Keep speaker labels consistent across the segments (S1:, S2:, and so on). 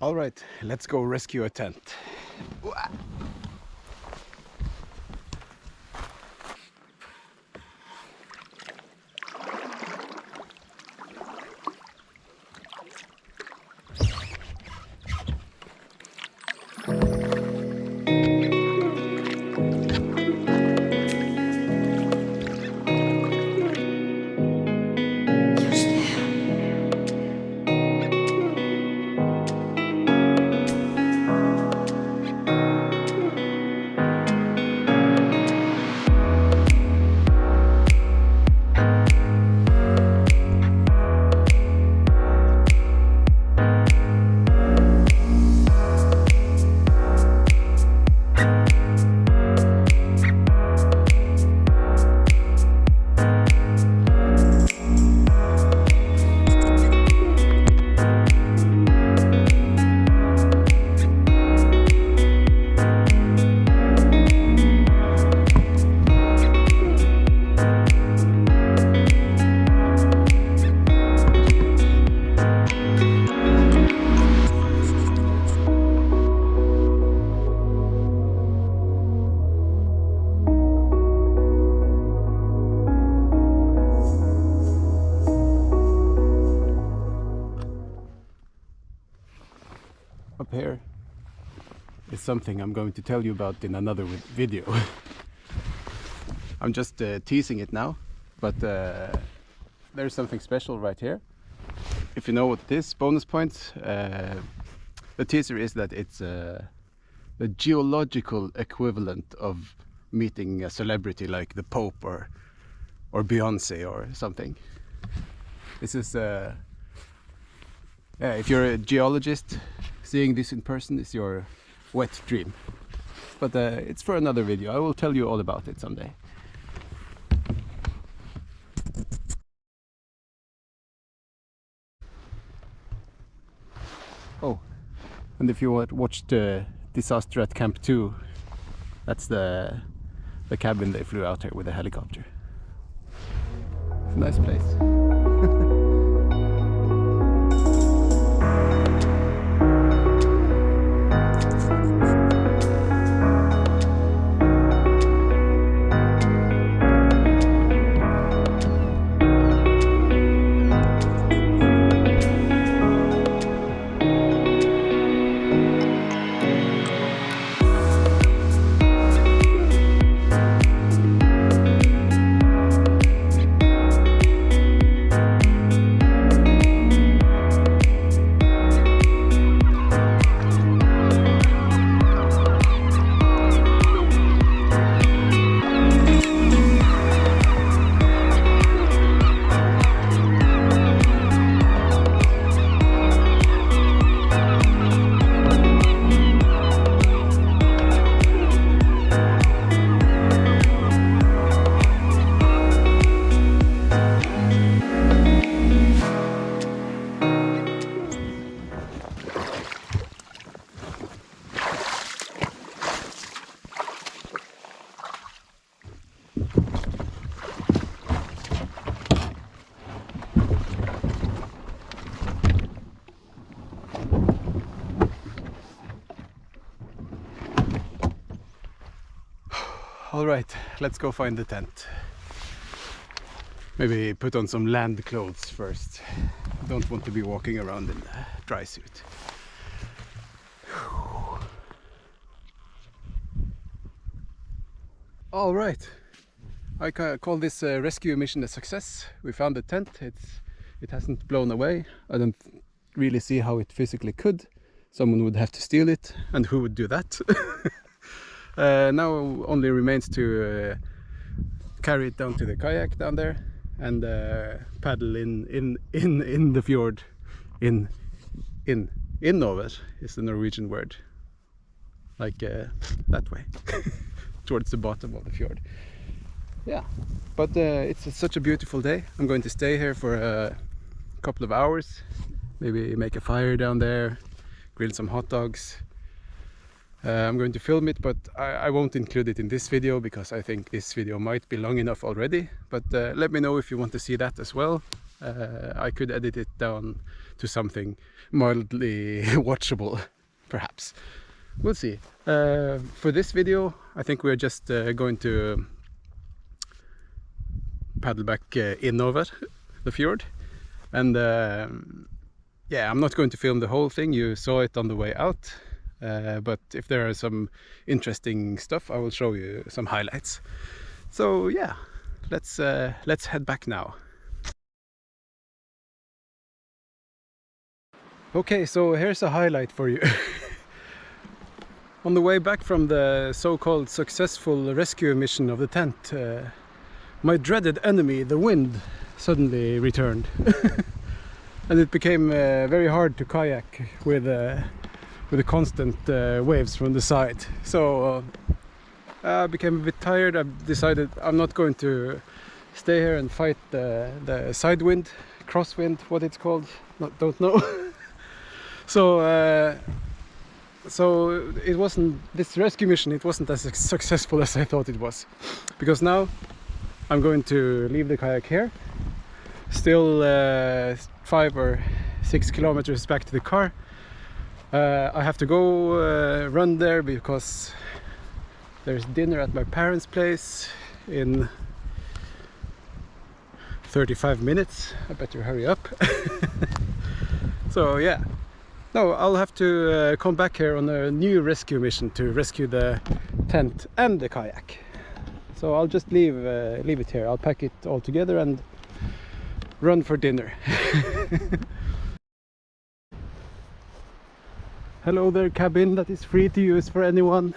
S1: All right, let's go rescue a tent. Up here is something I'm going to tell you about in another video. I'm just teasing it now, but there's something special right here. If you know what it is, bonus points. The teaser is that it's the geological equivalent of meeting a celebrity like the Pope or Beyonce or something. This is if you're a geologist, seeing this in person is your wet dream. But it's for another video. I will tell you all about it someday. Oh, and if you watched Disaster at Camp 2, that's the cabin they flew out here with a helicopter. It's a nice place. All right, let's go find the tent. Maybe put on some land clothes first. Don't want to be walking around in a dry suit. All right, I call this rescue mission a success. We found the tent. It hasn't blown away. I don't really see how it physically could. Someone would have to steal it, and who would do that? Now only remains to carry it down to the kayak down there and paddle in the fjord. Innover is the Norwegian word, like that way, towards the bottom of the fjord. Yeah, but it's such a beautiful day. I'm going to stay here for a couple of hours, maybe make a fire down there, grill some hot dogs. I'm going to film it, but I won't include it in this video because I think this video might be long enough already. But let me know if you want to see that as well. I could edit it down to something mildly watchable, perhaps. We'll see. For this video, I think we're just going to paddle back in over the fjord, and yeah, I'm not going to film the whole thing. You saw it on the way out, but if there are some interesting stuff, I will show you some highlights. So yeah, let's head back now. Okay, so here's a highlight for you. On the way back from the so-called successful rescue mission of the tent, my dreaded enemy, the wind, suddenly returned. And it became very hard to kayak with the constant waves from the side. So I became a bit tired. I decided I'm not going to stay here and fight the side wind, crosswind, what it's called, don't know. So it wasn't, this rescue mission, it wasn't as successful as I thought it was, because now I'm going to leave the kayak here, still 5 or 6 kilometers back to the car. I have to go run there because there's dinner at my parents' place in 35 minutes. I better hurry up. So yeah, no, I'll have to come back here on a new rescue mission to rescue the tent and the kayak. So I'll just leave it here. I'll pack it all together and run for dinner. Hello there, cabin that is free to use for anyone.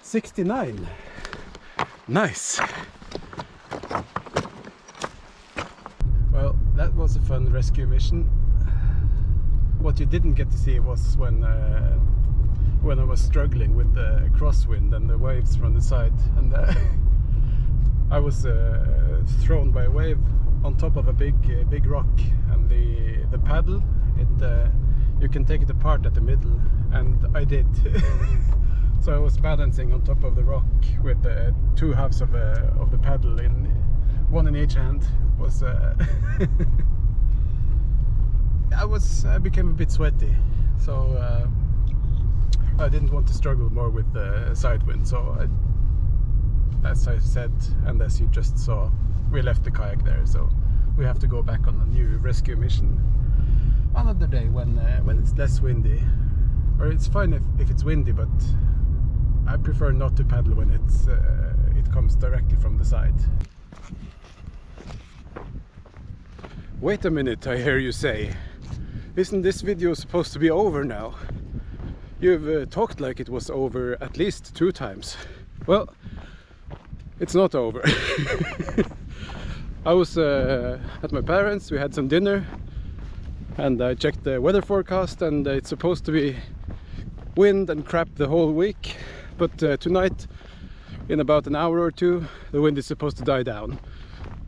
S1: $69. Nice. Well, that was a fun rescue mission. What you didn't get to see was when I was struggling with the crosswind and the waves from the side, and I was thrown by a wave on top of a big rock, and the paddle, you can take it apart at the middle, and I did. So I was balancing on top of the rock with the 2 halves of the paddle, one in each hand. Was I became a bit sweaty, so I didn't want to struggle more with the side wind. So as I said, and as you just saw, we left the kayak there. So we have to go back on a new rescue mission another day when it's less windy. Or it's fine if it's windy, but I prefer not to paddle when it comes directly from the side. Wait a minute, I hear you say. Isn't this video supposed to be over now? You've talked like it was over at least 2 times. Well, it's not over. I was at my parents', we had some dinner, and I checked the weather forecast, and it's supposed to be wind and crap the whole week. But tonight, in about an hour or 2, the wind is supposed to die down.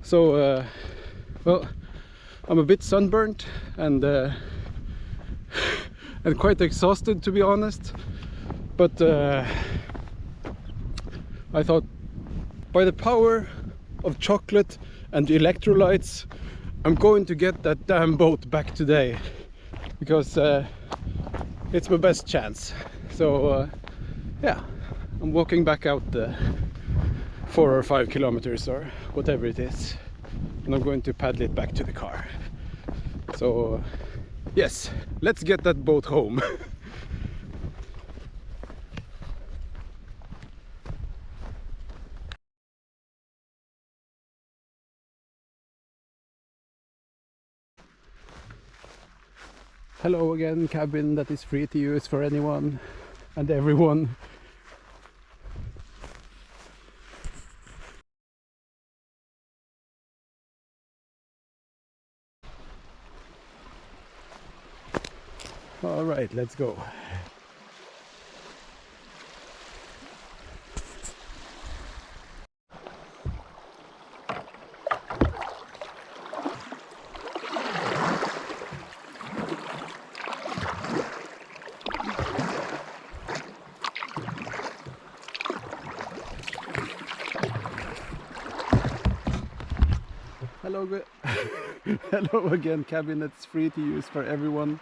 S1: So, well, I'm a bit sunburnt and quite exhausted, to be honest. But I thought, by the power of chocolate and electrolytes, I'm going to get that damn boat back today, because it's my best chance. So yeah, I'm walking back out the 4 or 5 kilometers or whatever it is, and I'm going to paddle it back to the car. So yes, let's get that boat home. Hello again, cabin that is free to use for anyone and everyone. All right, let's go. hello again. Cabinets free to use for everyone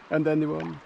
S1: and anyone.